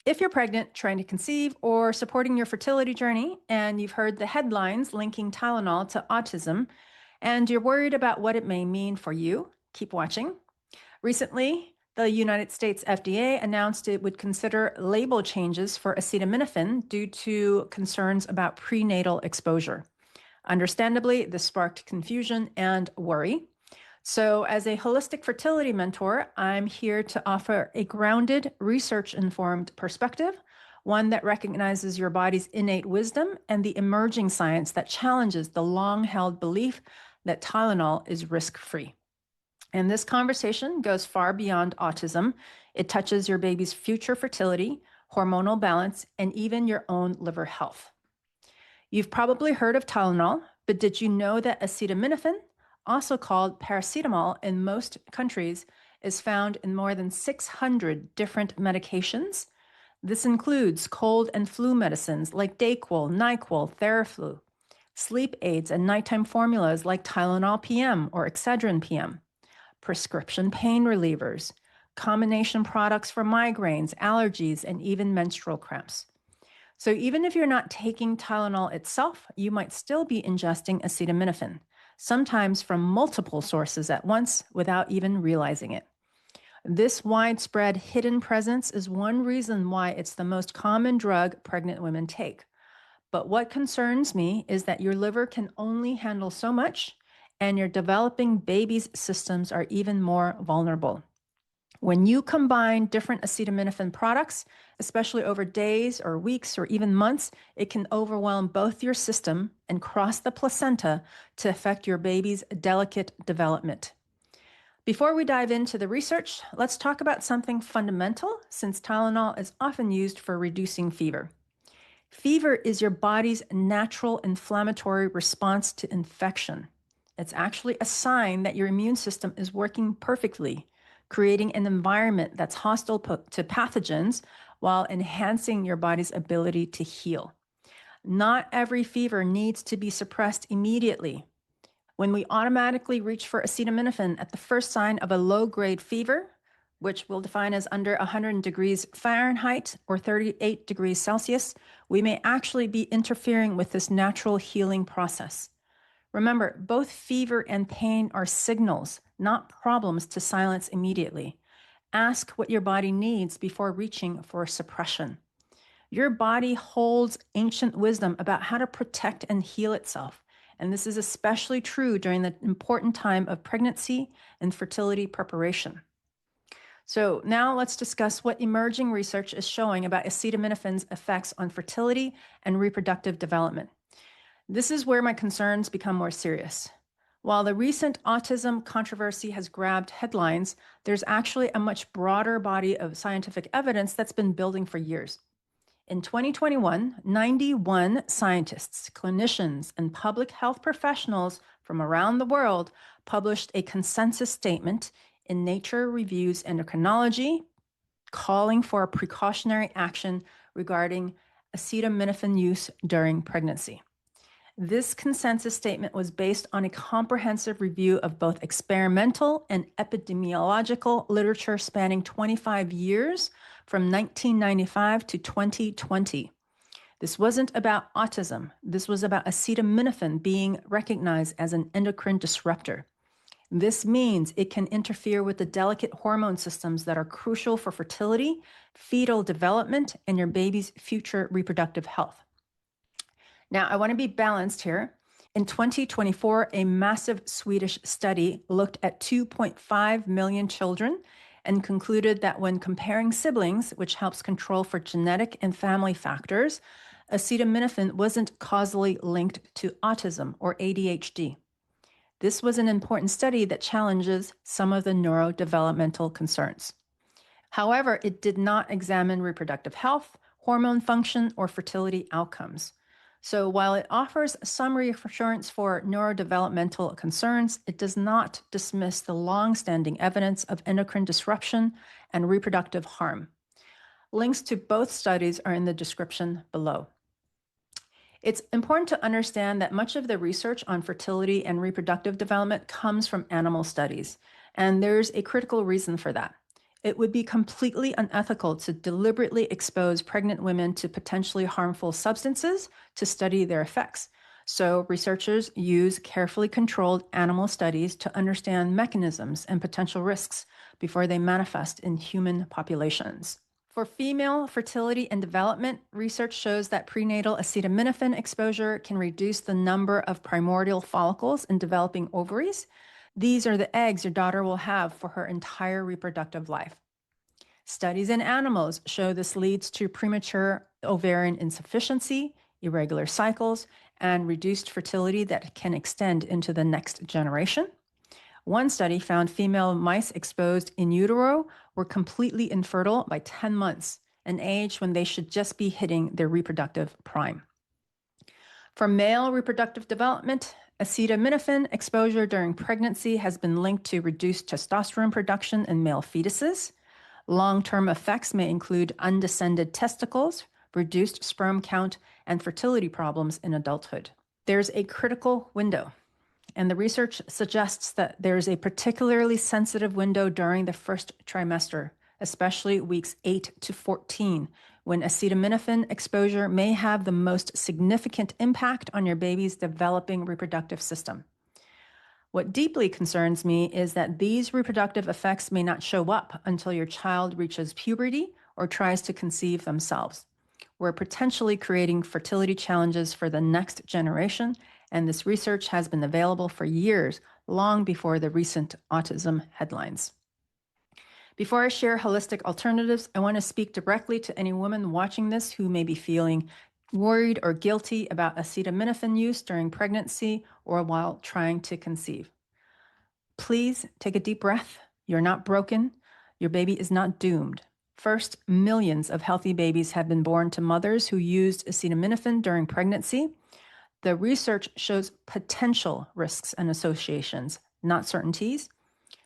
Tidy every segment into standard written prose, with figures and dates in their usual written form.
If you're pregnant, trying to conceive, or supporting your fertility journey, and you've heard the headlines linking Tylenol to autism, and you're worried about what it may mean for you, keep watching. Recently, the United States FDA announced it would consider label changes for acetaminophen due to concerns about prenatal exposure. Understandably, this sparked confusion and worry. So, as a holistic fertility mentor, I'm here to offer a grounded, research informed perspective, one that recognizes your body's innate wisdom and the emerging science that challenges the long held belief that Tylenol is risk free. And this conversation goes far beyond autism. It touches your baby's future fertility, hormonal balance, and even your own liver health. You've probably heard of Tylenol, but did you know that acetaminophen, also called paracetamol in most countries, is found in more than 600 different medications? This includes cold and flu medicines like Dayquil, NyQuil, Theraflu, sleep aids and nighttime formulas like Tylenol PM or Excedrin PM, prescription pain relievers, combination products for migraines, allergies, and even menstrual cramps. So even if you're not taking Tylenol itself, you might still be ingesting acetaminophen, sometimes from multiple sources at once without even realizing it. This widespread hidden presence is one reason why it's the most common drug pregnant women take. But what concerns me is that your liver can only handle so much, and your developing baby's systems are even more vulnerable. When you combine different acetaminophen products, especially over days or weeks or even months, it can overwhelm both your system and cross the placenta to affect your baby's delicate development. Before we dive into the research, let's talk about something fundamental, since Tylenol is often used for reducing fever. Fever is your body's natural inflammatory response to infection. It's actually a sign that your immune system is working perfectly, creating an environment that's hostile to pathogens while enhancing your body's ability to heal. Not every fever needs to be suppressed immediately. When we automatically reach for acetaminophen at the first sign of a low-grade fever, which we'll define as under 100 degrees Fahrenheit or 38 degrees Celsius, we may actually be interfering with this natural healing process. Remember, both fever and pain are signals, not problems to silence immediately. Ask what your body needs before reaching for suppression. Your body holds ancient wisdom about how to protect and heal itself, and this is especially true during the important time of pregnancy and fertility preparation. So now let's discuss what emerging research is showing about acetaminophen's effects on fertility and reproductive development. This is where my concerns become more serious. While the recent autism controversy has grabbed headlines, there's actually a much broader body of scientific evidence that's been building for years. In 2021, 91 scientists, clinicians, and public health professionals from around the world published a consensus statement in Nature Reviews Endocrinology calling for a precautionary action regarding acetaminophen use during pregnancy. This consensus statement was based on a comprehensive review of both experimental and epidemiological literature spanning 25 years from 1995 to 2020. This wasn't about autism. This was about acetaminophen being recognized as an endocrine disruptor. This means it can interfere with the delicate hormone systems that are crucial for fertility, fetal development, and your baby's future reproductive health. Now, I want to be balanced here. In 2024, a massive Swedish study looked at 2.5 million children and concluded that when comparing siblings, which helps control for genetic and family factors, acetaminophen wasn't causally linked to autism or ADHD. This was an important study that challenges some of the neurodevelopmental concerns. However, it did not examine reproductive health, hormone function, or fertility outcomes. So while it offers some reassurance for neurodevelopmental concerns, it does not dismiss the long-standing evidence of endocrine disruption and reproductive harm. Links to both studies are in the description below. It's important to understand that much of the research on fertility and reproductive development comes from animal studies, and there's a critical reason for that. It would be completely unethical to deliberately expose pregnant women to potentially harmful substances to study their effects. So, researchers use carefully controlled animal studies to understand mechanisms and potential risks before they manifest in human populations. For female fertility and development, research shows that prenatal acetaminophen exposure can reduce the number of primordial follicles in developing ovaries. These are the eggs your daughter will have for her entire reproductive life. Studies in animals show this leads to premature ovarian insufficiency, irregular cycles, and reduced fertility that can extend into the next generation. One study found female mice exposed in utero were completely infertile by 10 months, an age when they should just be hitting their reproductive prime. For male reproductive development, acetaminophen exposure during pregnancy has been linked to reduced testosterone production in male fetuses. Long-term effects may include undescended testicles, reduced sperm count, and fertility problems in adulthood. There's a critical window, and the research suggests that there's a particularly sensitive window during the first trimester, especially weeks 8 to 14, when acetaminophen exposure may have the most significant impact on your baby's developing reproductive system. What deeply concerns me is that these reproductive effects may not show up until your child reaches puberty or tries to conceive themselves. We're potentially creating fertility challenges for the next generation, and this research has been available for years, long before the recent autism headlines. Before I share holistic alternatives, I want to speak directly to any woman watching this who may be feeling worried or guilty about acetaminophen use during pregnancy or while trying to conceive. Please take a deep breath. You're not broken. Your baby is not doomed. First, millions of healthy babies have been born to mothers who used acetaminophen during pregnancy. The research shows potential risks and associations, not certainties.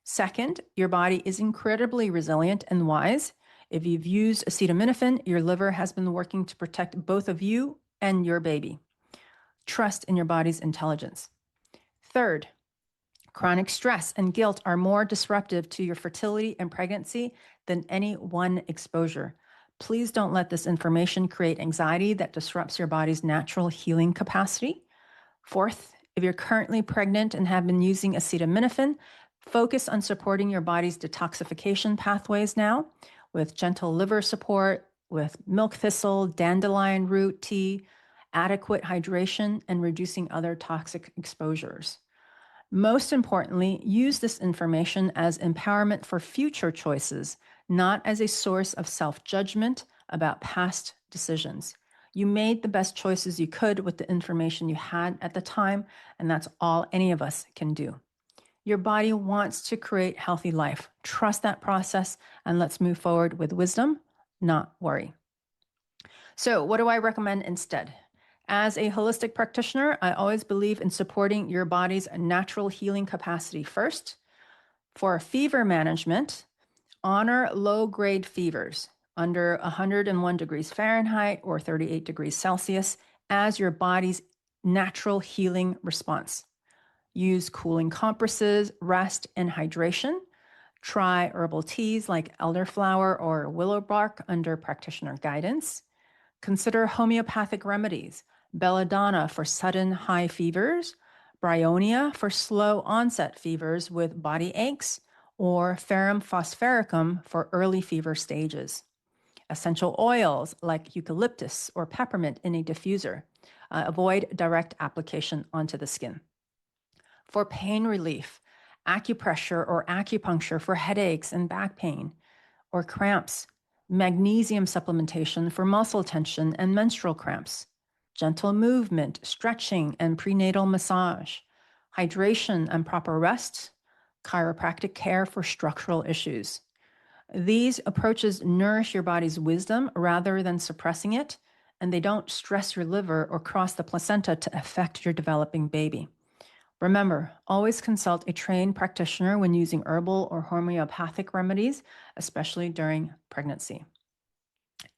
Second, your body is incredibly resilient and wise. If you've used acetaminophen, your liver has been working to protect both of you and your baby. Trust in your body's intelligence. Third, chronic stress and guilt are more disruptive to your fertility and pregnancy than any one exposure. Please don't let this information create anxiety that disrupts your body's natural healing capacity. Fourth, if you're currently pregnant and have been using acetaminophen, focus on supporting your body's detoxification pathways now with gentle liver support, with milk thistle, dandelion root tea, adequate hydration, and reducing other toxic exposures. Most importantly, use this information as empowerment for future choices, not as a source of self-judgment about past decisions. You made the best choices you could with the information you had at the time, and that's all any of us can do. Your body wants to create healthy life. Trust that process, and let's move forward with wisdom, not worry. So, what do I recommend instead? As a holistic practitioner, I always believe in supporting your body's natural healing capacity first. For fever management, honor low-grade fevers under 101 degrees Fahrenheit or 38 degrees Celsius as your body's natural healing response. Use cooling compresses, rest, and hydration. Try herbal teas like elderflower or willow bark under practitioner guidance. Consider homeopathic remedies, belladonna for sudden high fevers, bryonia for slow onset fevers with body aches, or ferrum phosphoricum for early fever stages. Essential oils like eucalyptus or peppermint in a diffuser. Avoid direct application onto the skin. For pain relief, acupressure or acupuncture for headaches and back pain or cramps, magnesium supplementation for muscle tension and menstrual cramps, gentle movement, stretching, and prenatal massage, hydration and proper rest, chiropractic care for structural issues. These approaches nourish your body's wisdom rather than suppressing it, and they don't stress your liver or cross the placenta to affect your developing baby. Remember, always consult a trained practitioner when using herbal or homeopathic remedies, especially during pregnancy.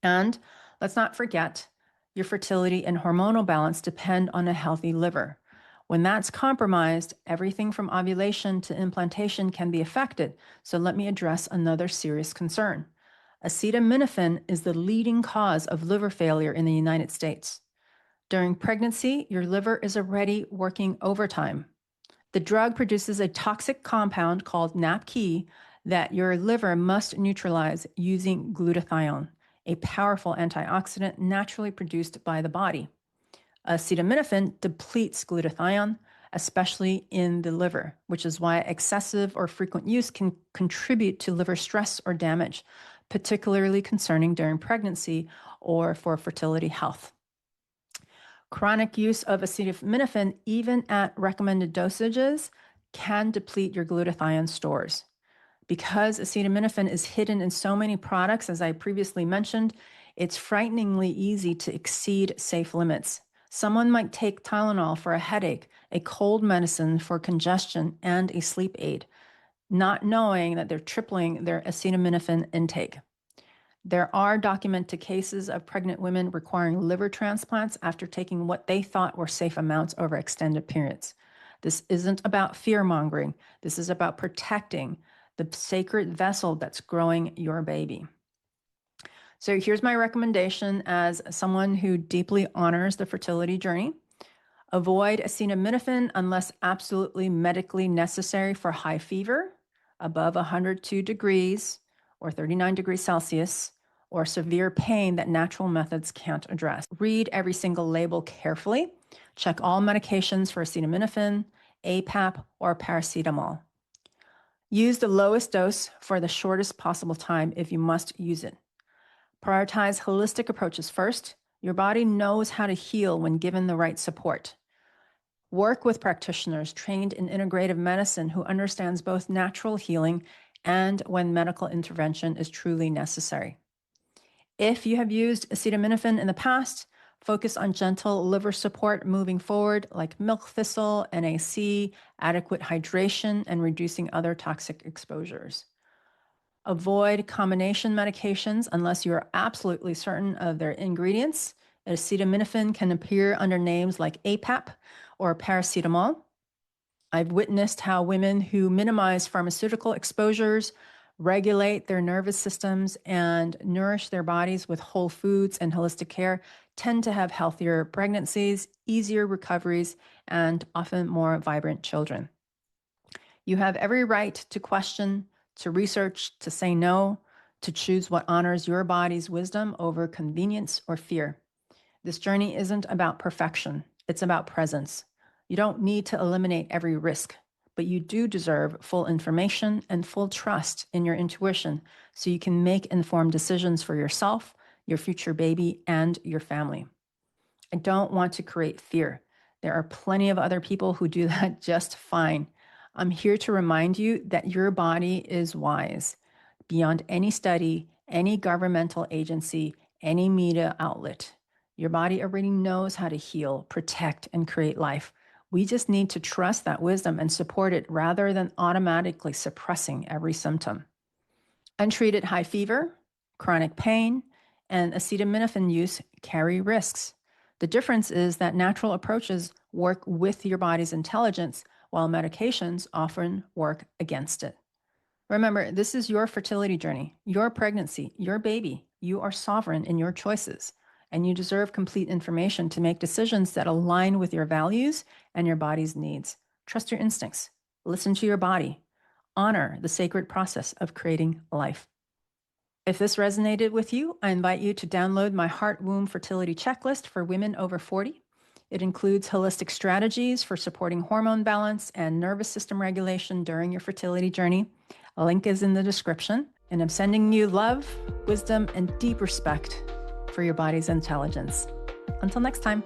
And let's not forget, your fertility and hormonal balance depend on a healthy liver. When that's compromised, everything from ovulation to implantation can be affected. So let me address another serious concern. Acetaminophen is the leading cause of liver failure in the United States. During pregnancy, your liver is already working overtime. The drug produces a toxic compound called NAPK that your liver must neutralize using glutathione, a powerful antioxidant naturally produced by the body. Acetaminophen depletes glutathione, especially in the liver, which is why excessive or frequent use can contribute to liver stress or damage, particularly concerning during pregnancy or for fertility health. Chronic use of acetaminophen, even at recommended dosages, can deplete your glutathione stores. Because acetaminophen is hidden in so many products, as I previously mentioned, it's frighteningly easy to exceed safe limits. Someone might take Tylenol for a headache, a cold medicine for congestion, and a sleep aid, not knowing that they're tripling their acetaminophen intake. There are documented cases of pregnant women requiring liver transplants after taking what they thought were safe amounts over extended periods. This isn't about fear-mongering. This is about protecting the sacred vessel that's growing your baby. So here's my recommendation as someone who deeply honors the fertility journey. Avoid acetaminophen unless absolutely medically necessary for high fever, above 102 degrees or 39 degrees Celsius, or severe pain that natural methods can't address. Read every single label carefully. Check all medications for acetaminophen, APAP, or paracetamol. Use the lowest dose for the shortest possible time if you must use it. Prioritize holistic approaches first. Your body knows how to heal when given the right support. Work with practitioners trained in integrative medicine who understands both natural healing and when medical intervention is truly necessary. If you have used acetaminophen in the past, focus on gentle liver support moving forward, like milk thistle, L.Ac, adequate hydration, and reducing other toxic exposures. Avoid combination medications unless you are absolutely certain of their ingredients. Acetaminophen can appear under names like APAP or paracetamol. I've witnessed how women who minimize pharmaceutical exposures, regulate their nervous systems, and nourish their bodies with whole foods and holistic care tend to have healthier pregnancies, easier recoveries, and often more vibrant children. You have every right to question, to research, to say no, to choose what honors your body's wisdom over convenience or fear. This journey isn't about perfection. It's about presence. You don't need to eliminate every risk, but you do deserve full information and full trust in your intuition so you can make informed decisions for yourself, your future baby, and your family. I don't want to create fear. There are plenty of other people who do that just fine. I'm here to remind you that your body is wise beyond any study, any governmental agency, any media outlet. Your body already knows how to heal, protect, and create life. We just need to trust that wisdom and support it rather than automatically suppressing every symptom. Untreated high fever, chronic pain, and acetaminophen use carry risks. The difference is that natural approaches work with your body's intelligence, while medications often work against it. Remember, this is your fertility journey, your pregnancy, your baby. You are sovereign in your choices, and you deserve complete information to make decisions that align with your values and your body's needs. Trust your instincts. Listen to your body. Honor the sacred process of creating life. If this resonated with you, I invite you to download my Heart-Womb Fertility Checklist for women over 40. It includes holistic strategies for supporting hormone balance and nervous system regulation during your fertility journey. A link is in the description, and I'm sending you love, wisdom, and deep respect for your body's intelligence. Until next time.